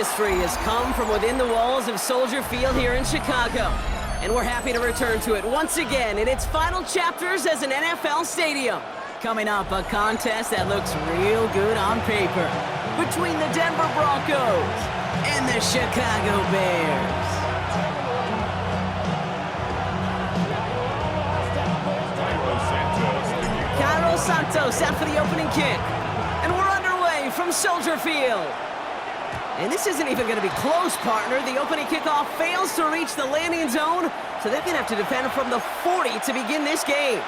history has come from within the walls of Soldier Field here in Chicago. And we're happy to return to it once again in its final chapters as an NFL stadium. Coming up, a contest that looks real good on paper between the Denver Broncos and the Chicago Bears. Santos out for the opening kick. And we're underway from Soldier Field. And this isn't even going to be close, partner. The opening kickoff fails to reach the landing zone, so they're going to have to defend from the 40 to begin this game.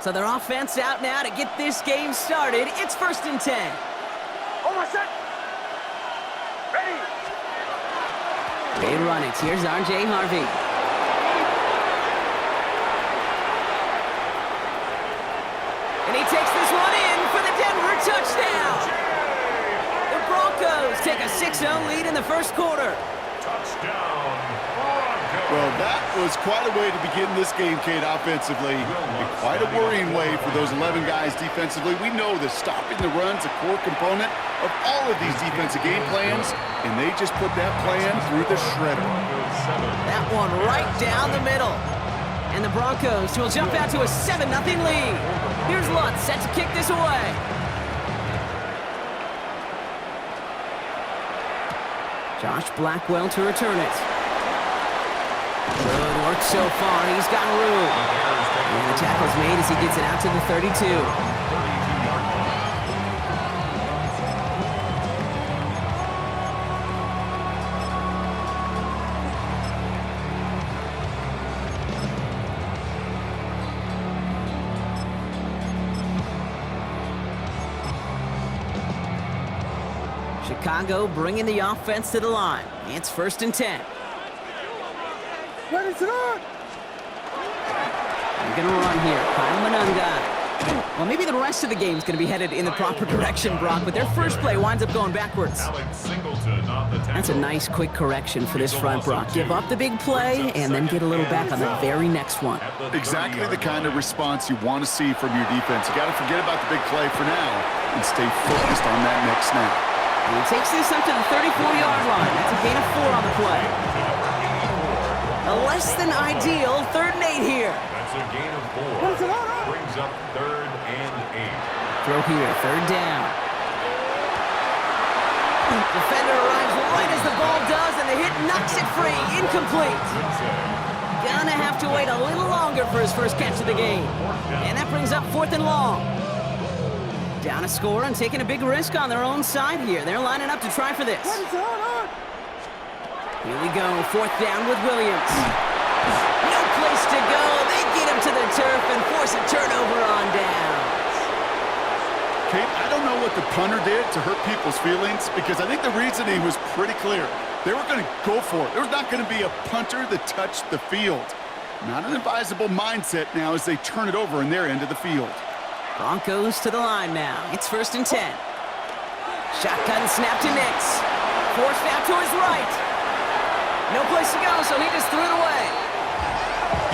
So their offense out now to get this game started. It's 1st and 10. Hold on, set. Ready. They run it. Here's R.J. Harvey. And he takes this one in for the Denver touchdown. The Broncos take a 6-0 lead in the first quarter. Touchdown. Well, that was quite a way to begin this game, Kate, offensively. And quite a worrying way for those 11 guys defensively. We know that stopping the run's a core component of all of these defensive game plans, and they just put that plan through the shredder. That one right down the middle. And the Broncos will jump out to a 7-0 lead. Here's Lutz set to kick this away. Josh Blackwell to return it. Good work so far. He's got room. And the tackle's made as he gets it out to the 32. Chicago bringing the offense to the line. It's 1st and 10. Ready to run. They're going to run here. Kyle Manunga. Well, maybe the rest of the game's going to be headed in the proper direction, Brock, but their first play winds up going backwards. That's a nice, quick correction for this front, Brock. Give up the big play and then get a little back on the very next one. Exactly the kind of response you want to see from your defense. You got to forget about the big play for now and stay focused on that next snap. And he takes this up to the 34-yard line. That's a gain of 4 on the play. A less than ideal 3rd and 8 here. That's a gain of 4. Brings up 3rd and 8. Throw here, 3rd down. Defender arrives right as the ball does, and the hit knocks it free. Incomplete. Gonna have to wait a little longer for his first catch of the game. And that brings up 4th and long. Down a score and taking a big risk on their own side here. They're lining up to try for this. Here we go, 4th down with Williams. No place to go. They get him to the turf and force a turnover on downs. Kate, I don't know what the punter did to hurt people's feelings because I think the reasoning was pretty clear. They were going to go for it. There's not going to be a punter that touched the field. Not an advisable mindset now as they turn it over in their end of the field. Broncos to the line now. It's 1st and 10. Shotgun snap to Nix. Forced out to his right. No place to go, so he just threw it away.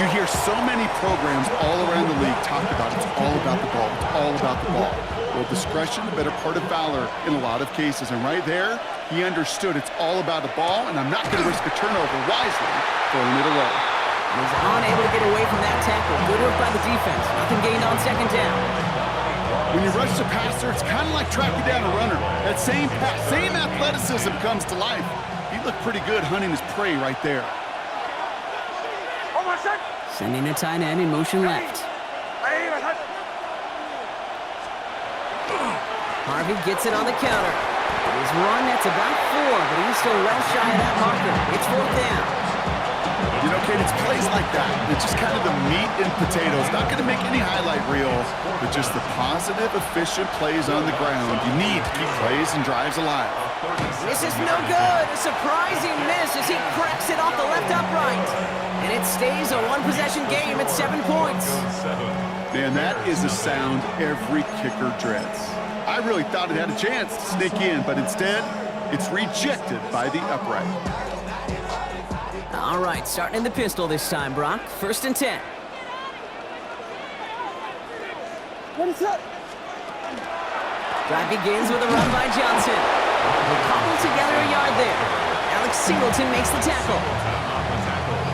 You hear so many programs all around the league talk about it's all about the ball. It's all about the ball. Well, discretion, the better part of valor in a lot of cases. And right there, he understood it's all about the ball, and I'm not going to risk a turnover wisely, throwing it away. He's unable to get away from that tackle. Good work by the defense. Nothing gained on 2nd down. When you rush the passer, it's kind of like tracking down a runner. That same athleticism comes to life. He looked pretty good hunting his prey right there. Sending a tight end in motion left. Harvey gets it on the counter. His run, that's about 4, but he's still well shy of that marker. It's 4th down. You know, Kate, it's plays like that. It's just kind of the meat and potatoes. Not going to make any highlight reel, but just the positive, efficient plays on the ground. You need to keep plays and drives alive. This is no good. A surprising miss as he cracks it off the left upright. And it stays a one-possession game at 7 points. Man, that is a sound every kicker dreads. I really thought it had a chance to sneak in, but instead, it's rejected by the upright. All right, starting in the pistol this time, Brock. 1st and 10. What is up? Drive begins with a run by Johnson. They cobble together a yard there. Alex Singleton makes the tackle.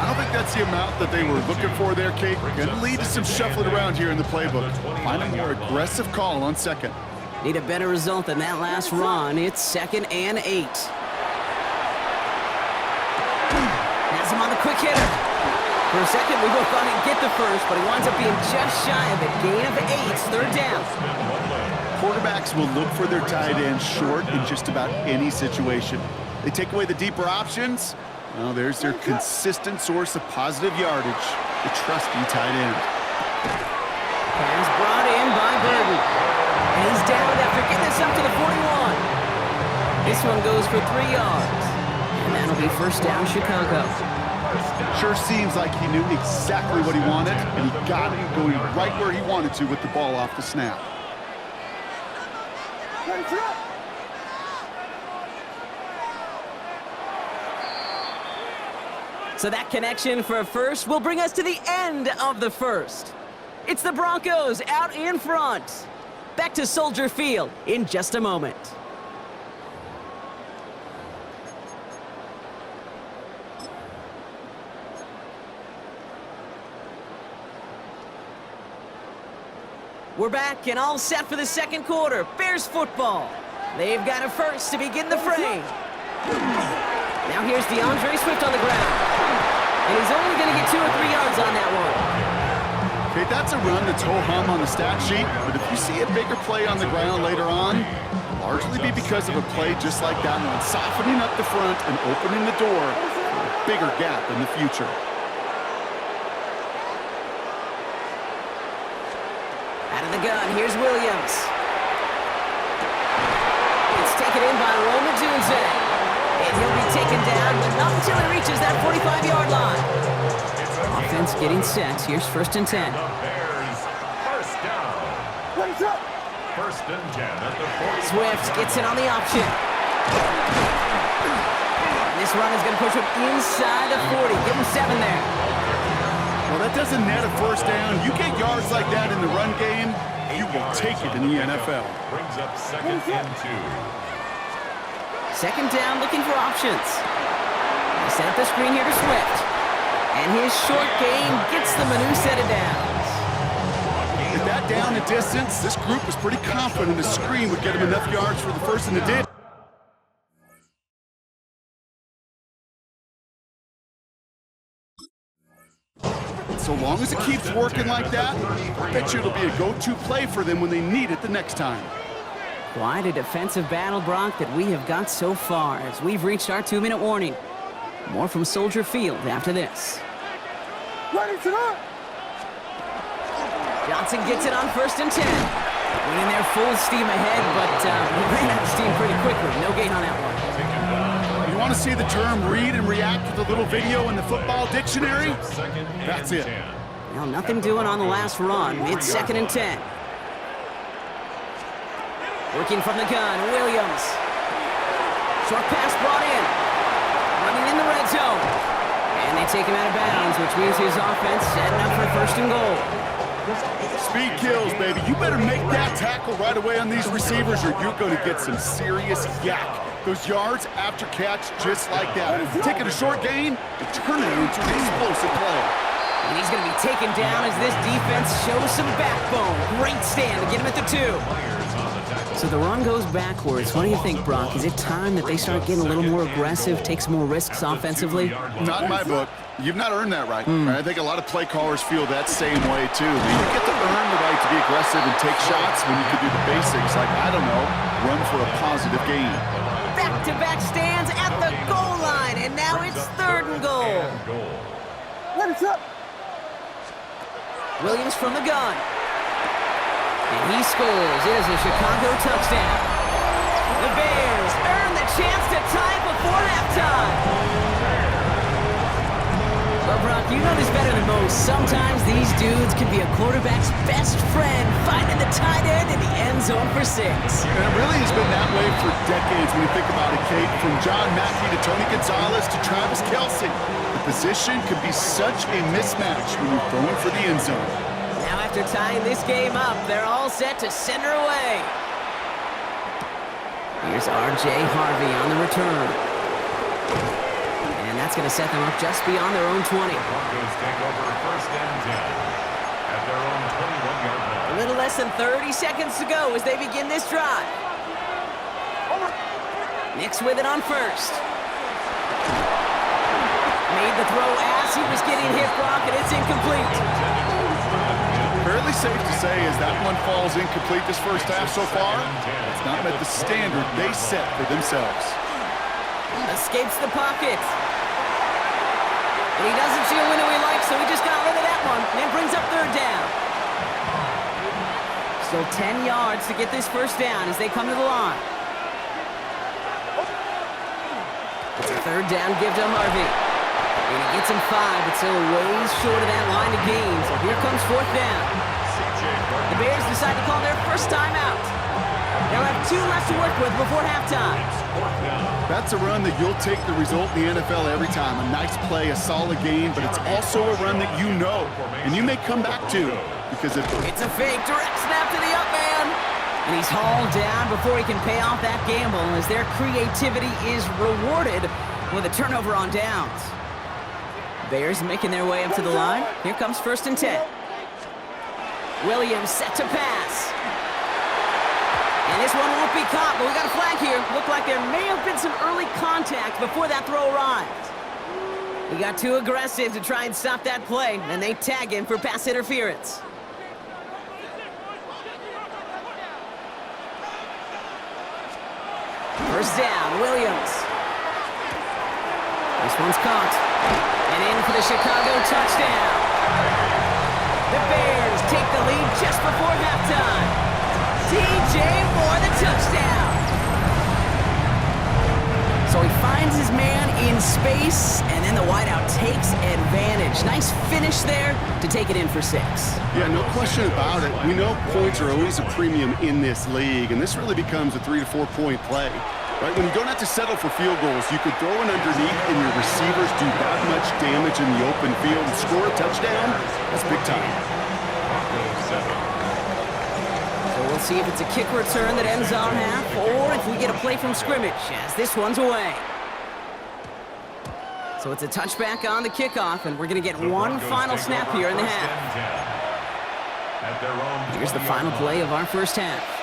I don't think that's the amount that they were looking for there, Kate. Going to lead to some shuffling around here in the playbook. Find a more aggressive call on 2nd. Need a better result than that last run. It's 2nd and 8. Has him on the quick hitter. For a second, we both thought he'd get the first, but he winds up being just shy of a gain of 8. 3rd down. Quarterbacks will look for their tight end short in just about any situation. They take away the deeper options. Well, there's their consistent source of positive yardage, the trusty tight end. Pass brought in by Burton. And he's down after getting this up to the 41. This one goes for 3 yards. And that'll be 1st down, Chicago. Sure seems like he knew exactly what he wanted, and he got it going right where he wanted to with the ball off the snap. So that connection for a first will bring us to the end of the first. It's the Broncos out in front. Back to Soldier Field in just a moment. We're back and all set for the 2nd quarter. Bears football. They've got a first to begin the frame. Now here's DeAndre Swift on the ground. And he's only going to get 2 or 3 yards on that one. Okay, that's a run that's ho-hum on the stat sheet, but if you see a bigger play on the ground later on, it'll largely be because of a play just like that one, softening up the front and opening the door for a bigger gap in the future. Out of the gun, here's Williams. It's taken in by Roma Dunze. And he'll be taken down, but not until he reaches that 45-yard line. Offense getting set. Here's 1st and 10. Bears, 1st down. What is up? 1st and 10 at the 45. Swift gets it on the option. And this run is going to push him inside the 40. Give him 7 there. Well, that doesn't net a 1st down. You get yards like that in the run game, you will take it in the NFL. Brings up 2nd and 2. 2nd down, looking for options. They set up the screen here to Swift. And his short game gets them a new set of downs. With that down and distance, this group was pretty confident the screen would get him enough yards for the first, and it did. So long as it keeps working like that, I bet you it'll be a go-to play for them when they need it the next time. Quite a defensive battle, Brock, that we have got so far as we've reached our 2-minute warning. More from Soldier Field after this. Ready to go! Johnson gets it on 1st and 10. Went in there full steam ahead, but he ran out of steam pretty quickly. No gain on that one. You want to see the term read and react with a little video in the football dictionary? That's it. Well, nothing doing on the last run. It's 2nd and 10. Working from the gun, Williams. Short pass brought in. Running in the red zone. And they take him out of bounds, which means his offense setting up for 1st and goal. Speed kills, baby. You better make that tackle right away on these receivers or you're going to get some serious yak. Those yards after catch just like that. Taking a short gain and turning it into an explosive play. And he's going to be taken down as this defense shows some backbone. Great stand to get him at the 2. So the run goes backwards. What do you think, Brock? Is it time that they start getting a little more aggressive, take some more risks offensively? Not in my book. You've not earned that right. I think a lot of play callers feel that same way, too. I mean, you get to earn the right to be aggressive and take shots when you can do the basics, like, I don't know, run for a positive gain. Back-to-back stands at the goal line, and now it's 3rd and goal. Ready, set. Williams from the gun. And he scores. It is a Chicago touchdown. The Bears earn the chance to tie it before halftime. Well, Brock, you know this better than most. Sometimes these dudes can be a quarterback's best friend, finding the tight end in the end zone for 6. And it really has been that way for decades when you think about it, Kate. From John Mackey to Tony Gonzalez to Travis Kelce. The position can be such a mismatch when you're throwing for the end zone. Now after tying this game up, they're all set to send her away. Here's R.J. Harvey on the return. And that's going to set them up just beyond their own 20. Broncos take over first and 10 at their own 21-yard line. A little less than 30 seconds to go as they begin this drive. Nix with it on first. Made the throw as he was getting hit, Brock, and it's incomplete. Fairly safe to say as that one falls incomplete this first half so far, it's not met the standard they set for themselves. Escapes the pocket. And he doesn't see a window he likes, so he just got rid of that one and brings up third down. Still 10 yards to get this first down as they come to the line. It's a third down give to Harvey. And he gets him 5, but still ways short of that line of gain. So here comes fourth down. The Bears decide to call their first timeout. They'll have 2 left to work with before halftime. That's a run that you'll take the result in the NFL every time. A nice play, a solid game, but it's also a run that you know, and you may come back to because it's a fake direct snap to the up man. And he's hauled down before he can pay off that gamble as their creativity is rewarded with a turnover on downs. Bears making their way up to the line. Here comes first and 10. Williams set to pass. And this one won't be caught, but we got a flag here. Looked like there may have been some early contact before that throw arrived. He got too aggressive to try and stop that play, and they tag him for pass interference. First down, Williams. This one's caught. And in for the Chicago touchdown. The Bears take the lead just before halftime. DJ for the touchdown. So he finds his man in space, and then the wideout takes advantage. Nice finish there to take it in for 6. Yeah, no question about it. We know points are always a premium in this league, and this really becomes a 3 to 4 point play. Right? When you don't have to settle for field goals, you could throw it underneath and your receivers do that much damage in the open field and score a touchdown. That's big time. So we'll see if it's a kick return that ends on half or if we get a play from scrimmage as this one's away. So it's a touchback on the kickoff, and we're going to get one final snap here in the half. Here's the final play of our first half.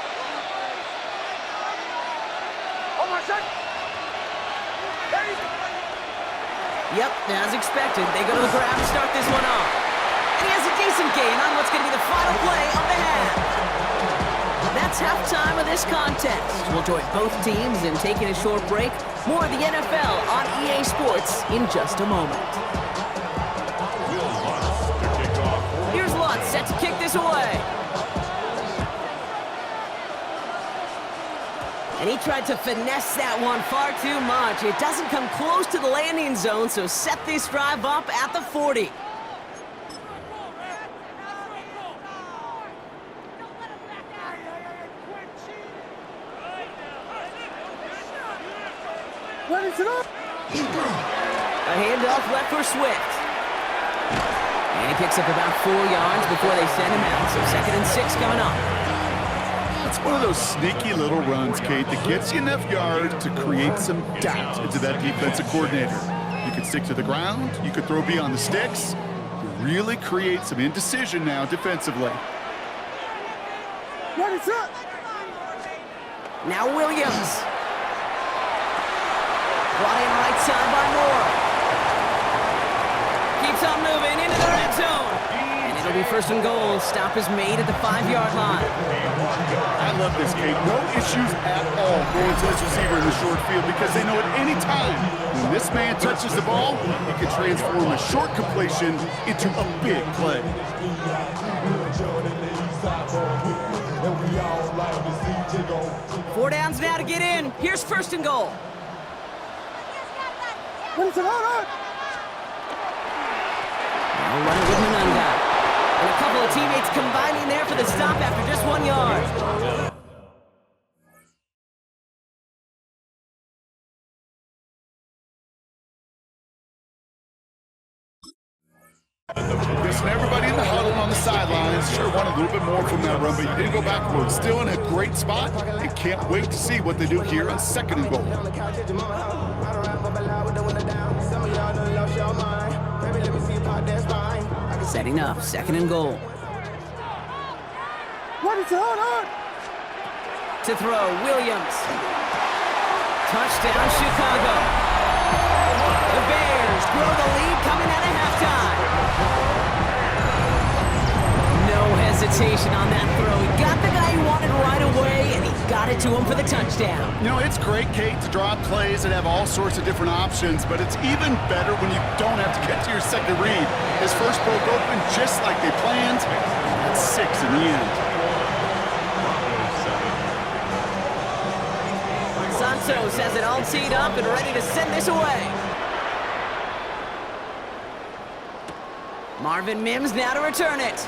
Yep, as expected, they go to the ground to start this one off. And he has a decent gain on what's going to be the final play of the half. That's halftime of this contest. We'll join both teams in taking a short break. More of the NFL on EA Sports in just a moment. Here's Lutz set to kick this away. And he tried to finesse that one far too much. It doesn't come close to the landing zone, so set this drive up at the 40. A handoff left for Swift. And he picks up about 4 yards before they send him out. So 2nd and 6 coming up. It's one of those sneaky little runs, Kate, that gets you enough yards to create some doubt into that defensive coordinator. You could stick to the ground. You could throw beyond the sticks. You really create some indecision now defensively. Ready, set. Now Williams. Brought in right side by Moore. Keeps on moving into the red zone. And it'll It'll be first and goal. Stop is made at the 5-yard line. I love this, Kate. No issues at all going to this receiver in the short field because they know at any time when this man touches the ball, he can transform a short completion into a big play. 4 downs now to get in. Here's first and goal. Ready to run. Now running with Mananga. And a couple of teammates combining there for the stop after just 1 yard. Listen, everybody in the huddle on the sidelines sure wanted a little bit more from that run, but you didn't go backwards. Still in a great spot and can't wait to see what they do here on second and goal. Setting up, second and goal. Ready to run. To throw, Williams. Touchdown, Chicago. The Bears grow the lead coming out of halftime. No hesitation on that throw. He got the guy he wanted right away, and he got it to him for the touchdown. You know, it's great, Kate, to draw up plays and have all sorts of different options, but it's even better when you don't have to get to your second read. His first broke open just like they planned. That's 6 in the end. Santos has it all teed up and ready to send this away. Marvin Mims now to return it.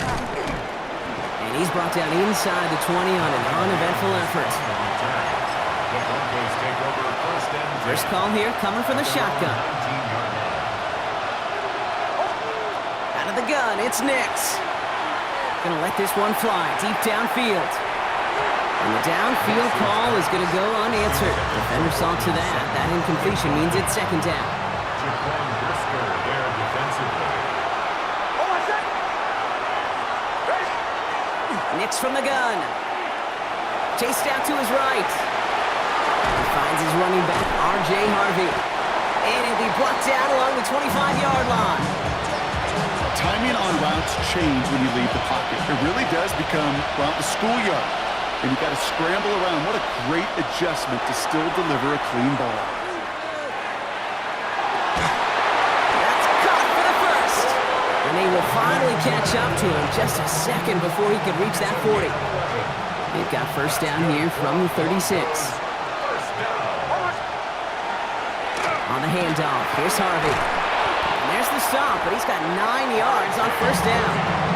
And he's brought down inside the 20 on an uneventful effort. First call here coming from the shotgun. Out of the gun, it's Nix. Gonna let this one fly deep downfield. And the downfield call is going to go unanswered. Defender saw to that. That incompletion means it's second down. Nix from the gun. Chased out to his right. He finds his running back, R.J. Harvey. And he'll be blocked down along the 25-yard line. Timing on routes change when you leave the pocket. It really does become, well, the schoolyard. And you got to scramble around. What a great adjustment to still deliver a clean ball. That's caught for the first. And they will finally catch up to him just a second before he could reach that 40. They've got first down here from the 36. On the handoff, here's Harvey. And there's the stop, but he's got 9 yards on first down.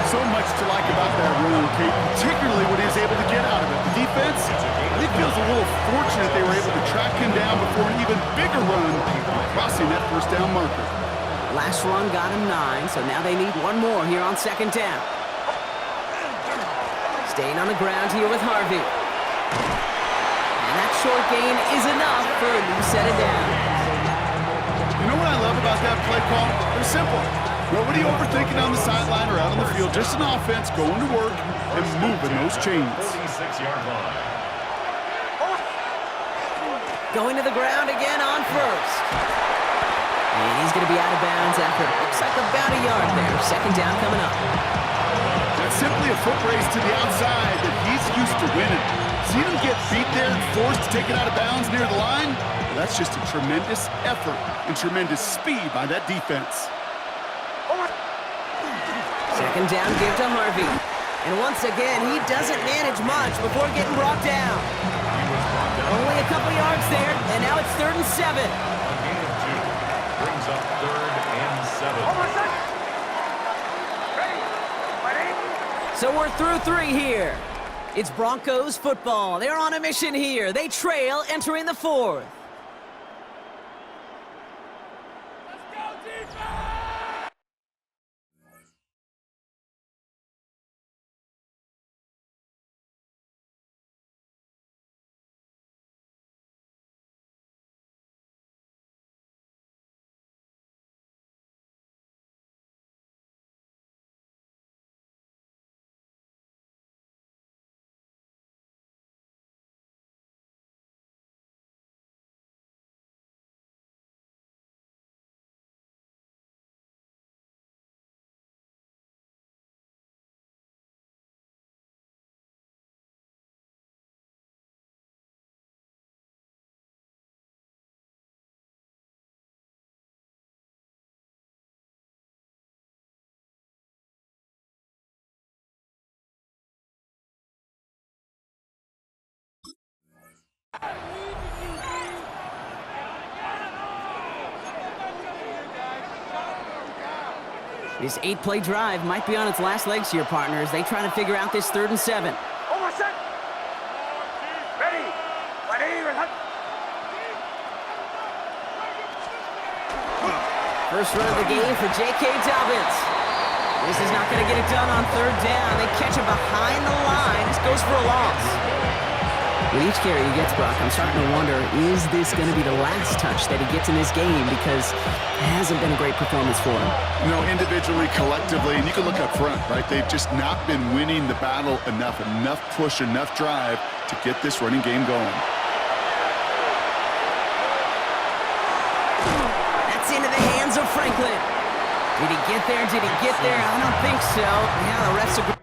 So much to like about that run, Kate, particularly what he was able to get out of it. The defense, I think, feels a little fortunate they were able to track him down before an even bigger run, crossing that first down marker. Last run got him 9, so now they need one more here on second down. Staying on the ground here with Harvey. And that short gain is enough for a new set of downs. You know what I love about that play call? They're simple. Nobody overthinking on the sideline or out on the field. Just an offense going to work and moving those chains. 46-yard line. Going to the ground again on first. And he's going to be out of bounds after it looks like about a yard there. Second down coming up. That's simply a foot race to the outside that he's used to winning. See him get beat there and forced to take it out of bounds near the line? Well, that's just a tremendous effort and tremendous speed by that defense. Second down give to Harvey. And once again, he doesn't manage much before getting brought down. Only a couple yards there, and now it's 3rd and 7. A gain of 2. Brings up 3rd and 7. So we're through 3 here. It's Broncos football. They're on a mission here. They trail entering the 4th. This 8-play drive might be on its last legs here, partners. They try to figure out this 3rd and 7. Almost set. Ready. First run of the game for J.K. Dobbins. This is not going to get it done on 3rd down. They catch him behind the line. This goes for a loss. With each carry he gets, Brock, I'm starting to wonder, is this going to be the last touch that he gets in this game? Because it hasn't been a great performance for him. You know, individually, collectively, and you can look up front, right? They've just not been winning the battle enough push, enough drive to get this running game going. That's into the hands of Franklin. Did he get there? Did he get there? I don't think so. Yeah, the refs agree.